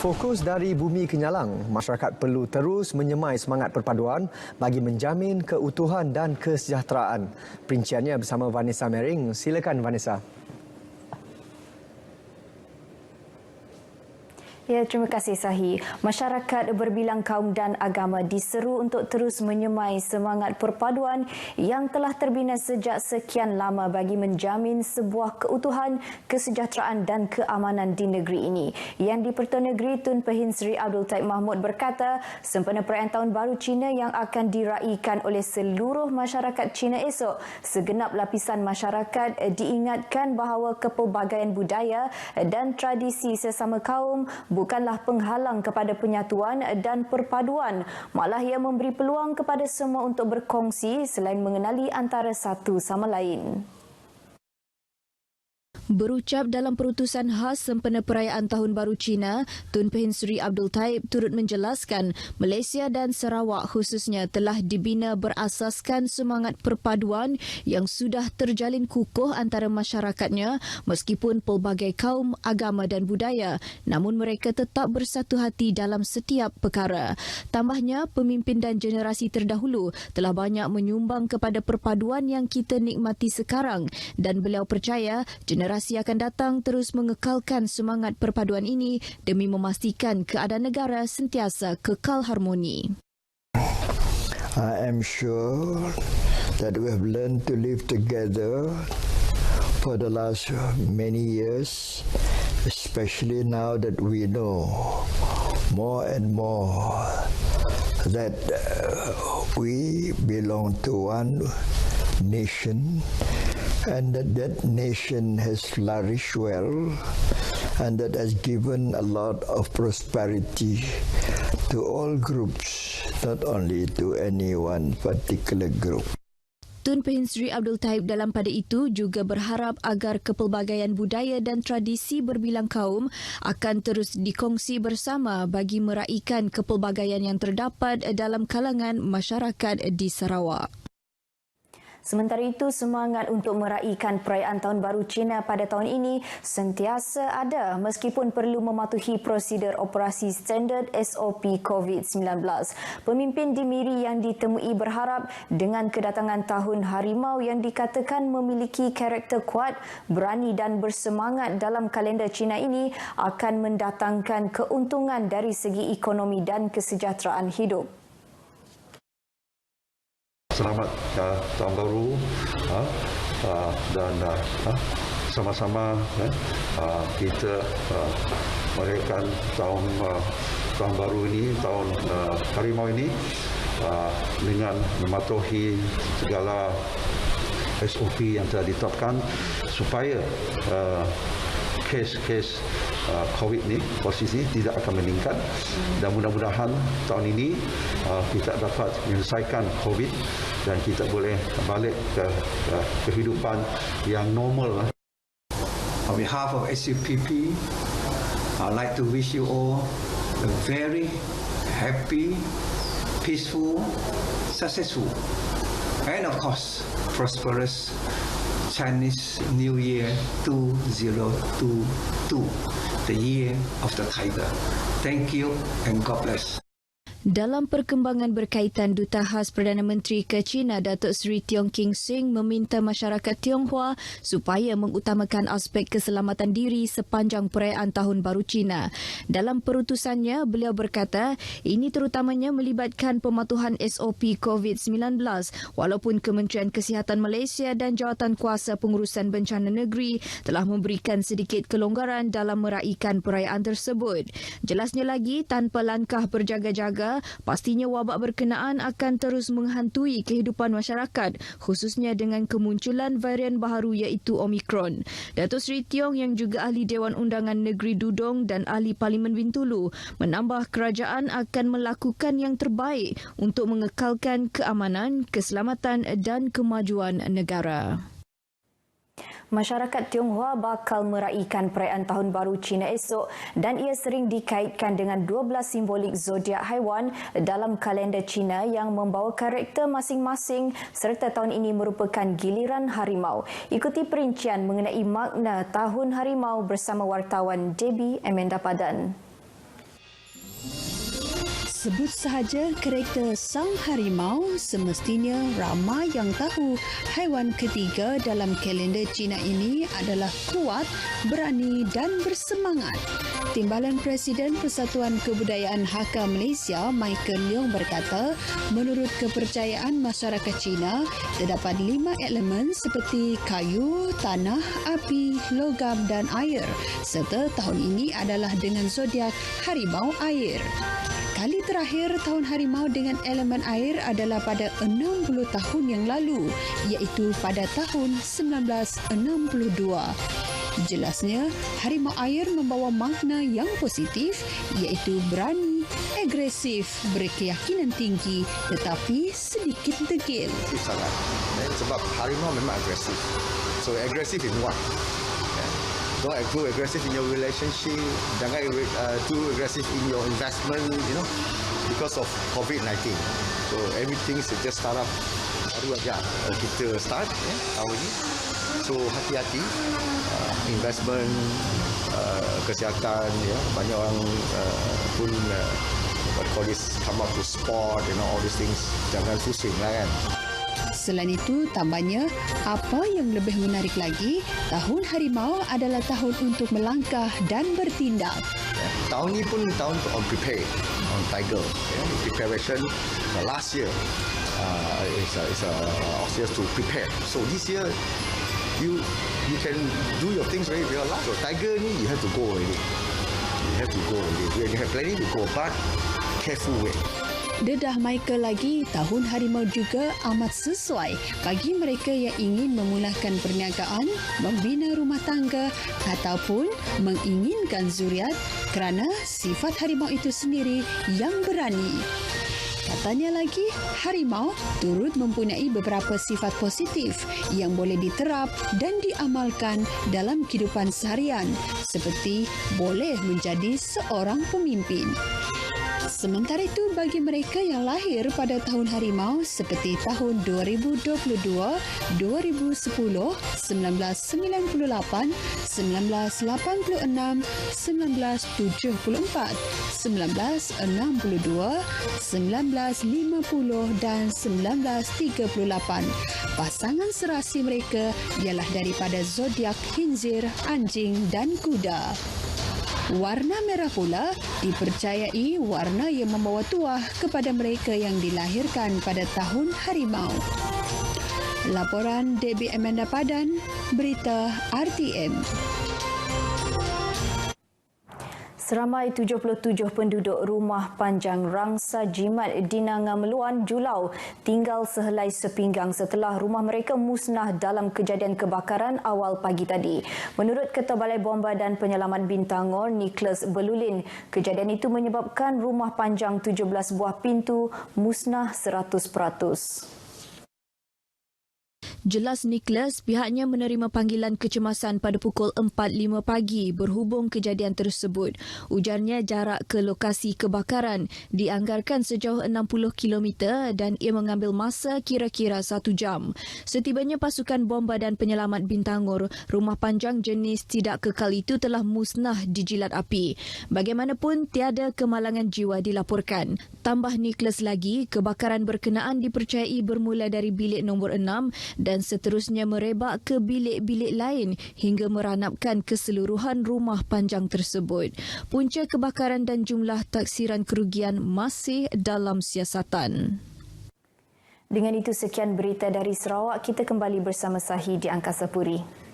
Fokus dari Bumi Kenyalang, masyarakat perlu terus menyemai semangat perpaduan bagi menjamin keutuhan dan kesejahteraan. Perinciannya bersama Vanessa Mering. Silakan Vanessa. Ya, terima kasih Sahi. Masyarakat berbilang kaum dan agama diseru untuk terus menyemai semangat perpaduan yang telah terbina sejak sekian lama bagi menjamin sebuah keutuhan, kesejahteraan dan keamanan di negeri ini. Yang di-Perdana Negeri Tun Pehin Sri Abdul Taib Mahmud berkata, sempena perayaan Tahun Baru Cina yang akan diraikan oleh seluruh masyarakat Cina esok, segenap lapisan masyarakat diingatkan bahawa kepelbagaian budaya dan tradisi sesama kaum bukanlah penghalang kepada penyatuan dan perpaduan, malah ia memberi peluang kepada semua untuk berkongsi selain mengenali antara satu sama lain. Berucap dalam perutusan khas sempena perayaan Tahun Baru Cina, Tun Pehin Sri Abdul Taib turut menjelaskan Malaysia dan Sarawak khususnya telah dibina berasaskan semangat perpaduan yang sudah terjalin kukuh antara masyarakatnya meskipun pelbagai kaum, agama dan budaya, namun mereka tetap bersatu hati dalam setiap perkara. Tambahnya, pemimpin dan generasi terdahulu telah banyak menyumbang kepada perpaduan yang kita nikmati sekarang dan beliau percaya generasi akan datang terus mengekalkan semangat perpaduan ini demi memastikan keadaan negara sentiasa kekal harmoni. I am sure that we have learned to live together for the last many years, especially now that we know more and more that we belong to one nation and that nation has flourished well and that has given a lot of prosperity to all groups, not only to any one particular group. Tun Pehin Sri Abdul Taib dalam pada itu juga berharap agar kepelbagaian budaya dan tradisi berbilang kaum akan terus dikongsi bersama bagi meraikan kepelbagaian yang terdapat dalam kalangan masyarakat di Sarawak. Sementara itu, semangat untuk meraikan perayaan Tahun Baru Cina pada tahun ini sentiasa ada meskipun perlu mematuhi prosedur operasi standard SOP COVID-19. Pemimpin di Miri yang ditemui berharap dengan kedatangan Tahun Harimau yang dikatakan memiliki karakter kuat, berani dan bersemangat dalam kalender Cina ini akan mendatangkan keuntungan dari segi ekonomi dan kesejahteraan hidup. Selamat Tahun Baru dan sama-sama kita merayakan tahun baru ini, tahun Harimau ini dengan mematuhi segala SOP yang telah ditetapkan supaya kes COVID ni, posisi tidak akan meningkat dan mudah-mudahan tahun ini kita dapat menyelesaikan COVID dan kita boleh balik ke kehidupan yang normal. On behalf of SUPP, I'd like to wish you all a very happy, peaceful, successful, and of course, prosperous Chinese New Year 2022, the year of the tiger. Thank you and God bless. Dalam perkembangan berkaitan, Duta Khas Perdana Menteri ke China Datuk Seri Tiong King Sing meminta masyarakat Tionghoa supaya mengutamakan aspek keselamatan diri sepanjang perayaan Tahun Baru Cina. Dalam perutusannya, beliau berkata ini terutamanya melibatkan pematuhan SOP COVID-19 walaupun Kementerian Kesihatan Malaysia dan Jawatan Kuasa Pengurusan Bencana Negeri telah memberikan sedikit kelonggaran dalam meraikan perayaan tersebut. Jelasnya lagi, tanpa langkah berjaga-jaga, pastinya wabak berkenaan akan terus menghantui kehidupan masyarakat, khususnya dengan kemunculan varian baharu iaitu Omicron. Datuk Seri Tiong yang juga ahli Dewan Undangan Negeri Dudong dan ahli Parlimen Bintulu menambah kerajaan akan melakukan yang terbaik untuk mengekalkan keamanan, keselamatan dan kemajuan negara. Masyarakat Tionghoa bakal meraikan perayaan Tahun Baru Cina esok dan ia sering dikaitkan dengan 12 simbolik zodiak haiwan dalam kalender Cina yang membawa karakter masing-masing serta tahun ini merupakan giliran harimau. Ikuti perincian mengenai makna Tahun Harimau bersama wartawan Debbie Amanda Padan. Sebut sahaja kereta sang harimau, semestinya ramai yang tahu haiwan ketiga dalam kalender Cina ini adalah kuat, berani dan bersemangat. Timbalan Presiden Persatuan Kebudayaan Hakka Malaysia, Michael Leong berkata, menurut kepercayaan masyarakat Cina, terdapat 5 elemen seperti kayu, tanah, api, logam dan air, serta tahun ini adalah dengan zodiak harimau air. Kali terakhir tahun harimau dengan elemen air adalah pada 60 tahun yang lalu, iaitu pada tahun 1962. Jelasnya, harimau air membawa makna yang positif, iaitu berani, agresif, berkeyakinan tinggi tetapi sedikit degil. Sangat. Sebab harimau memang agresif. So agresif in what? Don't go aggressive in your relationship. Jangan too aggressive in your investment, because of COVID-19. So everything just start up. Baru aja kita start tahun ini. So hati-hati investment, kesihatan, banyak orang pun call this come up to sport, all these things. Jangan pusing lah kan. Selain itu, tambahnya, apa yang lebih menarik lagi, tahun harimau adalah tahun untuk melangkah dan bertindak. Tahun ini pun tahun on prepare, on tiger. Preparation last year is a to prepare. So this year you can do your things very well. So tiger ni you have to go already. You have to go already. You have planning to go, but careful way. Dedah Michael lagi, tahun harimau juga amat sesuai bagi mereka yang ingin memulakan perniagaan, membina rumah tangga ataupun menginginkan zuriat kerana sifat harimau itu sendiri yang berani. Katanya lagi, harimau turut mempunyai beberapa sifat positif yang boleh diterap dan diamalkan dalam kehidupan seharian, seperti boleh menjadi seorang pemimpin. Sementara itu, bagi mereka yang lahir pada tahun harimau seperti tahun 2022, 2010, 1998, 1986, 1974, 1962, 1950 dan 1938. Pasangan serasi mereka ialah daripada zodiak khinzir, anjing dan kuda. Warna merah pula dipercayai warna yang membawa tuah kepada mereka yang dilahirkan pada tahun harimau. Laporan Debbie Amanda Padan, Berita RTM. Seramai 77 penduduk rumah panjang Rangsa Jimat di Nanga Meluan, Julau tinggal sehelai sepinggang setelah rumah mereka musnah dalam kejadian kebakaran awal pagi tadi. Menurut Ketua Balai Bomba dan Penyelamat Bintangor, Nicholas Belulin, kejadian itu menyebabkan rumah panjang 17 buah pintu musnah 100%. Jelas Nicholas, pihaknya menerima panggilan kecemasan pada pukul 4.05 pagi berhubung kejadian tersebut. Ujarnya jarak ke lokasi kebakaran dianggarkan sejauh 60 km dan ia mengambil masa kira-kira 1 jam. Setibanya pasukan bomba dan penyelamat Bintangor, rumah panjang jenis tidak kekal itu telah musnah dijilat api. Bagaimanapun, tiada kemalangan jiwa dilaporkan. Tambah Nicholas lagi, kebakaran berkenaan dipercayai bermula dari bilik nombor 6 dan seterusnya merebak ke bilik-bilik lain hingga meranapkan keseluruhan rumah panjang tersebut. Punca kebakaran dan jumlah taksiran kerugian masih dalam siasatan. Dengan itu, sekian berita dari Sarawak. Kita kembali bersama Sahi di Angkasa Puri.